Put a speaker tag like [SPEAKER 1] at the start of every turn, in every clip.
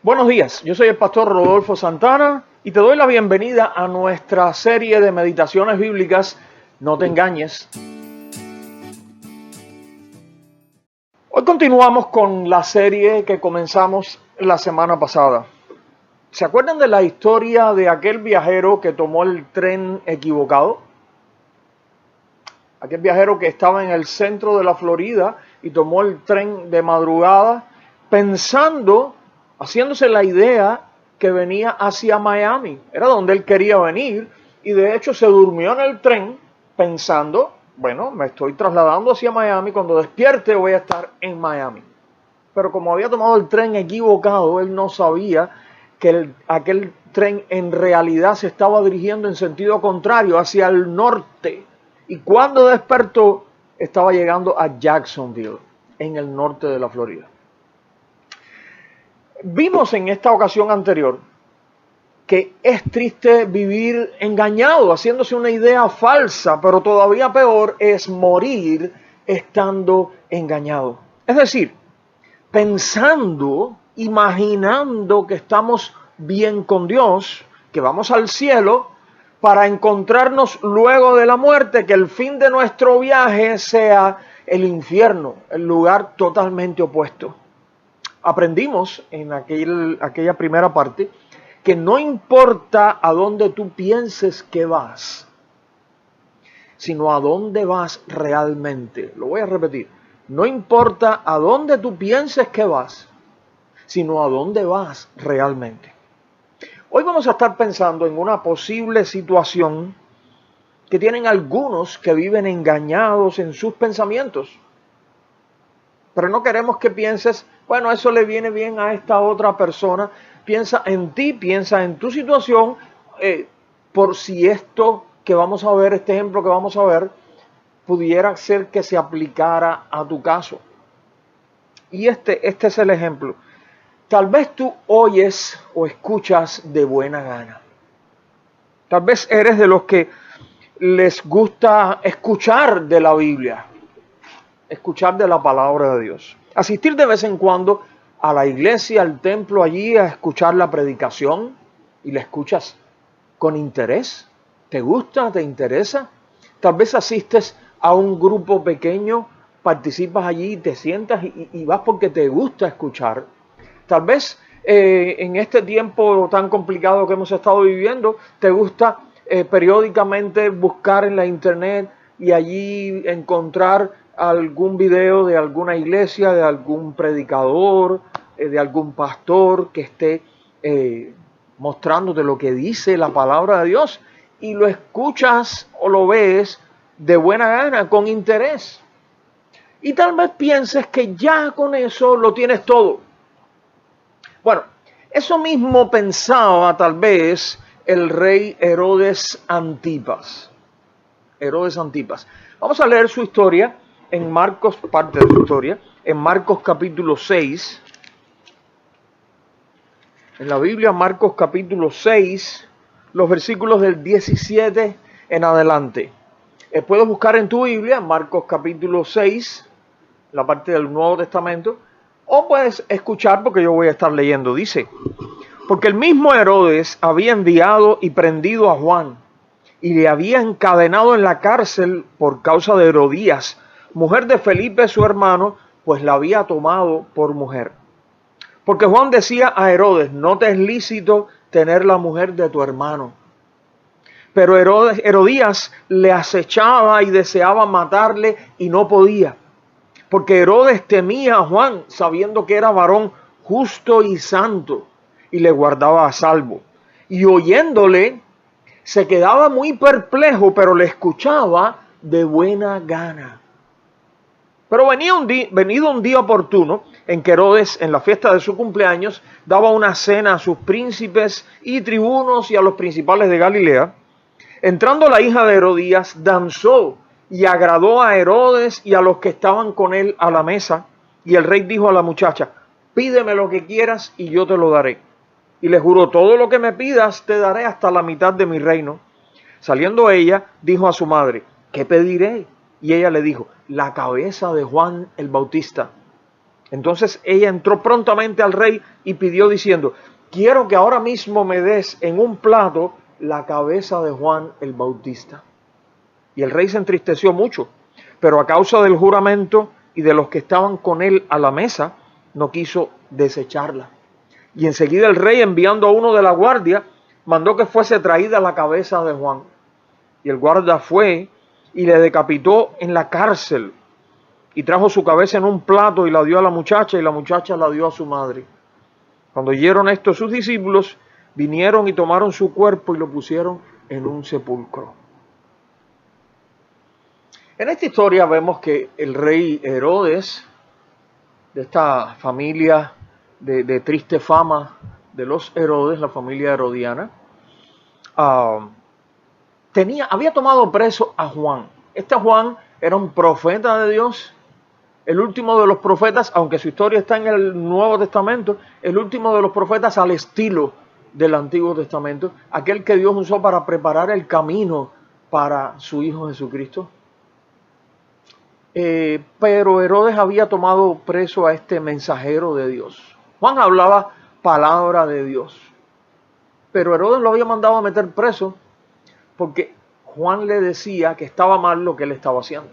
[SPEAKER 1] Buenos días, yo soy el pastor Rodolfo Santana y te doy la bienvenida a nuestra serie de meditaciones bíblicas, No te engañes. Hoy continuamos con la serie que comenzamos la semana pasada. ¿Se acuerdan de la historia de aquel viajero que tomó el tren equivocado? Aquel viajero que estaba en el centro de la Florida y tomó el tren de madrugada pensando, haciéndose la idea que venía hacia Miami. Era donde él quería venir y de hecho se durmió en el tren pensando, bueno, me estoy trasladando hacia Miami, cuando despierte voy a estar en Miami. Pero como había tomado el tren equivocado, él no sabía que aquel tren en realidad se estaba dirigiendo en sentido contrario, hacia el norte. Y cuando despertó, estaba llegando a Jacksonville, en el norte de la Florida. Vimos en esta ocasión anterior que es triste vivir engañado, haciéndose una idea falsa, pero todavía peor es morir estando engañado. Es decir, pensando, imaginando que estamos bien con Dios, que vamos al cielo, para encontrarnos luego de la muerte, que el fin de nuestro viaje sea el infierno, el lugar totalmente opuesto. Aprendimos en aquella primera parte que no importa a dónde tú pienses que vas, sino a dónde vas realmente. Lo voy a repetir. No importa a dónde tú pienses que vas, sino a dónde vas realmente. Hoy vamos a estar pensando en una posible situación que tienen algunos que viven engañados en sus pensamientos. Pero no queremos que pienses, bueno, eso le viene bien a esta otra persona. Piensa en ti, piensa en tu situación, por si esto que vamos a ver, este ejemplo que vamos a ver, pudiera ser que se aplicara a tu caso. Y este es el ejemplo. Tal vez tú oyes o escuchas de buena gana. Tal vez eres de los que les gusta escuchar de la Biblia, escuchar de la palabra de Dios. Asistir de vez en cuando a la iglesia, al templo, allí a escuchar la predicación y la escuchas con interés. ¿Te gusta? ¿Te interesa? Tal vez asistes a un grupo pequeño, participas allí, te sientas y vas porque te gusta escuchar. Tal vez en este tiempo tan complicado que hemos estado viviendo, te gusta periódicamente buscar en la internet y allí encontrar algún video de alguna iglesia, de algún predicador, de algún pastor que esté mostrándote lo que dice la palabra de Dios y lo escuchas o lo ves de buena gana, con interés. Y tal vez pienses que ya con eso lo tienes todo. Bueno, eso mismo pensaba tal vez el rey Herodes Antipas. Herodes Antipas. Vamos a leer su historia en Marcos, parte de su historia, en Marcos capítulo 6. En la Biblia, Marcos capítulo 6, los versículos del 17 en adelante. Puedes buscar en tu Biblia, Marcos capítulo 6, la parte del Nuevo Testamento, o puedes escuchar porque yo voy a estar leyendo. Dice, porque el mismo Herodes había enviado y prendido a Juan y le había encadenado en la cárcel por causa de Herodías, mujer de Felipe su hermano, pues la había tomado por mujer. Porque Juan decía a Herodes, no te es lícito tener la mujer de tu hermano. Pero Herodías le acechaba y deseaba matarle y no podía. Porque Herodes temía a Juan, sabiendo que era varón justo y santo, y le guardaba a salvo. Y oyéndole, se quedaba muy perplejo, pero le escuchaba de buena gana. Pero venido un día oportuno, en que Herodes, en la fiesta de su cumpleaños, daba una cena a sus príncipes y tribunos y a los principales de Galilea, entrando la hija de Herodías, danzó y agradó a Herodes y a los que estaban con él a la mesa. Y el rey dijo a la muchacha, pídeme lo que quieras y yo te lo daré. Y le juró, todo lo que me pidas te daré hasta la mitad de mi reino. Saliendo ella, dijo a su madre, ¿qué pediré? Y ella le dijo, la cabeza de Juan el Bautista. Entonces ella entró prontamente al rey y pidió diciendo: quiero que ahora mismo me des en un plato la cabeza de Juan el Bautista. Y el rey se entristeció mucho, pero a causa del juramento y de los que estaban con él a la mesa, no quiso desecharla. Y enseguida el rey, enviando a uno de la guardia, mandó que fuese traída la cabeza de Juan. Y el guarda fue y le decapitó en la cárcel, y trajo su cabeza en un plato y la dio a la muchacha, y la muchacha la dio a su madre. Cuando oyeron esto sus discípulos, vinieron y tomaron su cuerpo y lo pusieron en un sepulcro. En esta historia vemos que el rey Herodes, de esta familia de triste fama de los Herodes, la familia herodiana, había tomado preso a Juan. Este Juan era un profeta de Dios, el último de los profetas, aunque su historia está en el Nuevo Testamento, el último de los profetas al estilo del Antiguo Testamento, aquel que Dios usó para preparar el camino para su Hijo Jesucristo. Pero Herodes había tomado preso a este mensajero de Dios. Juan hablaba palabra de Dios, pero Herodes lo había mandado a meter preso porque Juan le decía que estaba mal lo que él estaba haciendo.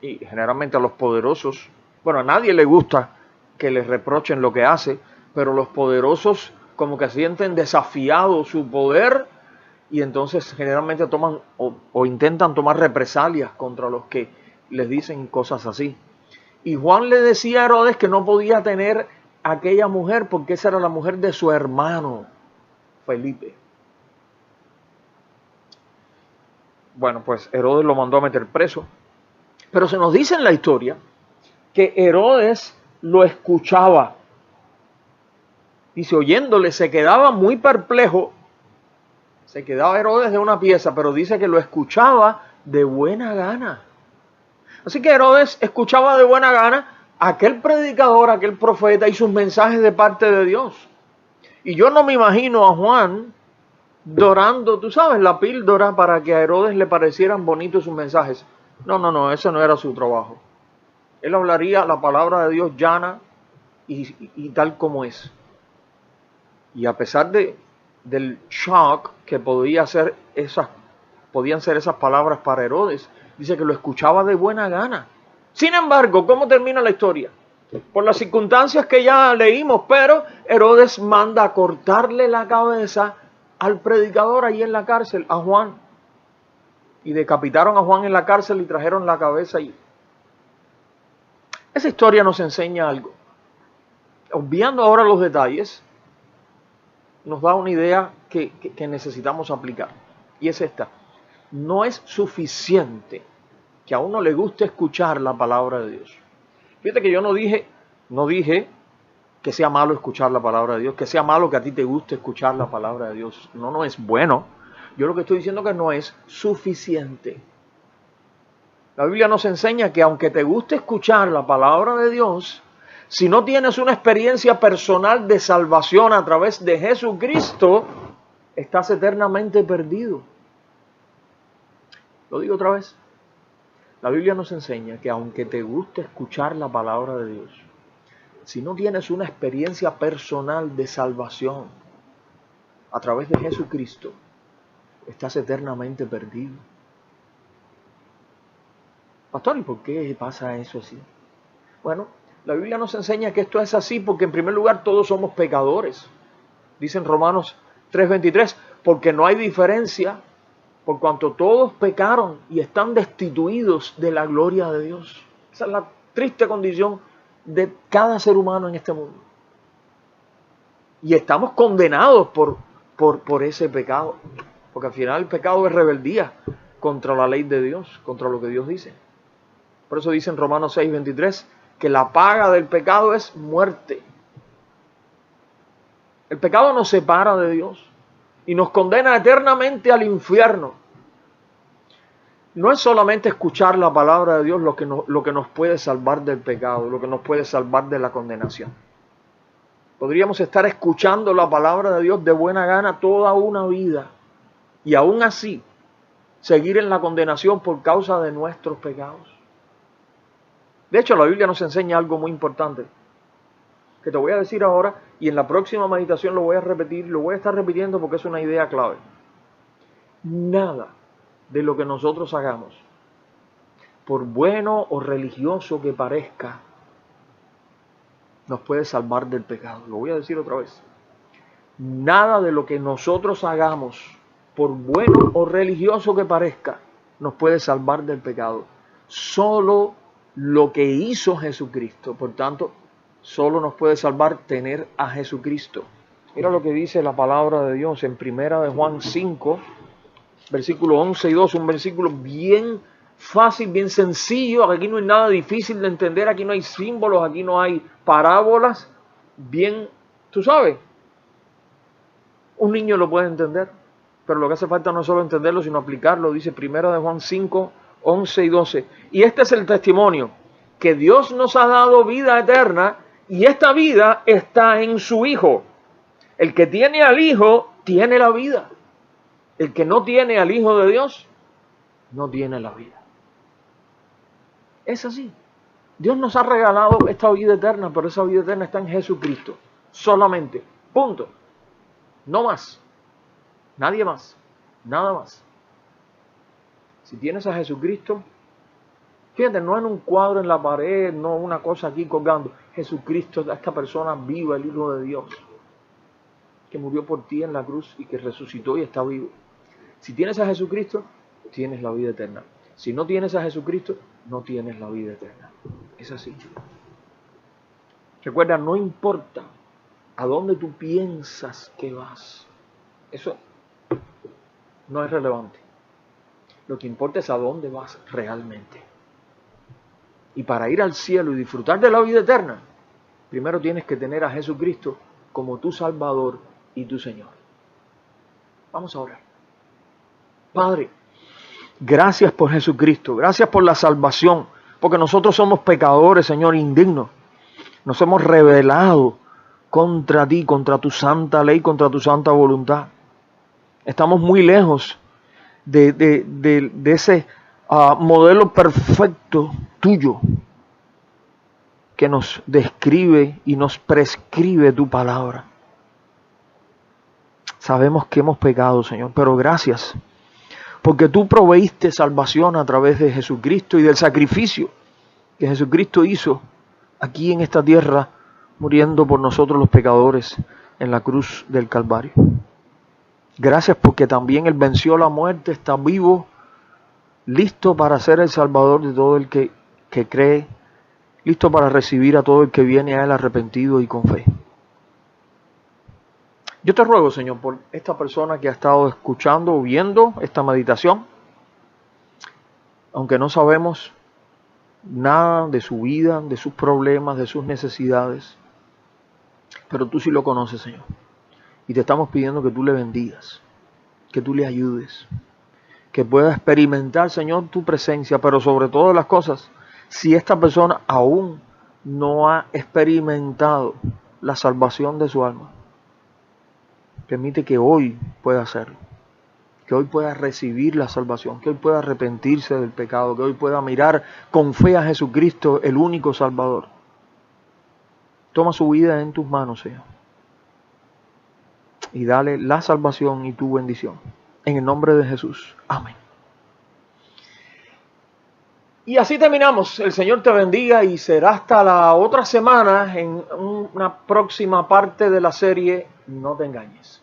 [SPEAKER 1] Y generalmente a los poderosos, bueno, a nadie le gusta que les reprochen lo que hace, pero los poderosos como que sienten desafiado su poder y entonces generalmente toman o intentan tomar represalias contra los que les dicen cosas así. Y Juan le decía a Herodes que no podía tener a aquella mujer porque esa era la mujer de su hermano Felipe. Bueno, pues Herodes lo mandó a meter preso. Pero se nos dice en la historia que Herodes lo escuchaba. Dice, oyéndole, se quedaba muy perplejo. Se quedaba Herodes de una pieza, pero dice que lo escuchaba de buena gana. Así que Herodes escuchaba de buena gana a aquel predicador, aquel profeta y sus mensajes de parte de Dios. Y yo no me imagino a Juan dorando, tú sabes, la píldora para que a Herodes le parecieran bonitos sus mensajes. No, ese no era su trabajo. Él hablaría la palabra de Dios llana y tal como es. Y a pesar del shock que podían ser esas palabras para Herodes, dice que lo escuchaba de buena gana. Sin embargo, ¿cómo termina la historia? Por las circunstancias que ya leímos, pero Herodes manda a cortarle la cabeza al predicador ahí en la cárcel, a Juan. Y decapitaron a Juan en la cárcel y trajeron la cabeza allí. Esa historia nos enseña algo. Obviando ahora los detalles, nos da una idea que necesitamos aplicar. Y es esta. No es suficiente que a uno le guste escuchar la palabra de Dios. Fíjate que yo no dije que sea malo escuchar la palabra de Dios, que sea malo que a ti te guste escuchar la palabra de Dios. No es bueno. Yo lo que estoy diciendo es que no es suficiente. La Biblia nos enseña que aunque te guste escuchar la palabra de Dios, si no tienes una experiencia personal de salvación a través de Jesucristo, estás eternamente perdido. Lo digo otra vez. La Biblia nos enseña que aunque te guste escuchar la palabra de Dios, si no tienes una experiencia personal de salvación a través de Jesucristo, estás eternamente perdido. Pastor, ¿y por qué pasa eso así? Bueno, la Biblia nos enseña que esto es así porque en primer lugar todos somos pecadores. Dice en Romanos 3:23, porque no hay diferencia, por cuanto todos pecaron y están destituidos de la gloria de Dios. Esa es la triste condición de cada ser humano en este mundo. Y estamos condenados por ese pecado. Porque al final el pecado es rebeldía contra la ley de Dios, contra lo que Dios dice. Por eso dice en Romanos 6:23 que la paga del pecado es muerte. El pecado nos separa de Dios y nos condena eternamente al infierno. No es solamente escuchar la palabra de Dios lo que nos puede salvar del pecado, lo que nos puede salvar de la condenación. Podríamos estar escuchando la palabra de Dios de buena gana toda una vida y aún así seguir en la condenación por causa de nuestros pecados. De hecho, la Biblia nos enseña algo muy importante, que te voy a decir ahora, y en la próxima meditación lo voy a repetir, lo voy a estar repitiendo porque es una idea clave. Nada de lo que nosotros hagamos, por bueno o religioso que parezca, nos puede salvar del pecado. Lo voy a decir otra vez. Nada de lo que nosotros hagamos, por bueno o religioso que parezca, nos puede salvar del pecado. Solo lo que hizo Jesucristo. Por tanto, solo nos puede salvar tener a Jesucristo. Mira lo que dice la palabra de Dios en 1 de Juan 5, versículos 11 y 12, un versículo bien fácil, bien sencillo. Aquí no hay nada difícil de entender, aquí no hay símbolos, aquí no hay parábolas. Bien, tú sabes, un niño lo puede entender, pero lo que hace falta no es solo entenderlo, sino aplicarlo. Dice 1 de Juan 5, 11 y 12. Y este es el testimonio, que Dios nos ha dado vida eterna, y esta vida está en su Hijo. El que tiene al Hijo, tiene la vida. El que no tiene al Hijo de Dios, no tiene la vida. Es así. Dios nos ha regalado esta vida eterna, pero esa vida eterna está en Jesucristo. Solamente. Punto. No más. Nadie más. Nada más. Si tienes a Jesucristo, fíjate, no en un cuadro en la pared, no una cosa aquí colgando. Jesucristo, esta persona viva, el Hijo de Dios, que murió por ti en la cruz y que resucitó y está vivo. Si tienes a Jesucristo, tienes la vida eterna. Si no tienes a Jesucristo, no tienes la vida eterna. Es así. Recuerda, no importa a dónde tú piensas que vas. Eso no es relevante. Lo que importa es a dónde vas realmente. Y para ir al cielo y disfrutar de la vida eterna, primero tienes que tener a Jesucristo como tu Salvador y tu Señor. Vamos a orar. Padre, gracias por Jesucristo, gracias por la salvación, porque nosotros somos pecadores, Señor, indignos. Nos hemos rebelado contra ti, contra tu santa ley, contra tu santa voluntad. Estamos muy lejos de ese modelo perfecto tuyo que nos describe y nos prescribe tu palabra. Sabemos que hemos pecado, Señor, pero gracias, porque tú proveíste salvación a través de Jesucristo y del sacrificio que Jesucristo hizo aquí en esta tierra, muriendo por nosotros los pecadores en la cruz del Calvario. Gracias porque también Él venció la muerte, está vivo, listo para ser el Salvador de todo el que cree, listo para recibir a todo el que viene a Él arrepentido y con fe. Yo te ruego, Señor, por esta persona que ha estado escuchando o viendo esta meditación, aunque no sabemos nada de su vida, de sus problemas, de sus necesidades, pero tú sí lo conoces, Señor. Y te estamos pidiendo que tú le bendigas, que tú le ayudes, que pueda experimentar, Señor, tu presencia, pero sobre todas las cosas, si esta persona aún no ha experimentado la salvación de su alma, permite que hoy pueda hacerlo, que hoy pueda recibir la salvación, que hoy pueda arrepentirse del pecado, que hoy pueda mirar con fe a Jesucristo, el único Salvador. Toma su vida en tus manos, Señor, y dale la salvación y tu bendición. En el nombre de Jesús. Amén. Y así terminamos. El Señor te bendiga y será hasta la otra semana en una próxima parte de la serie No te engañes.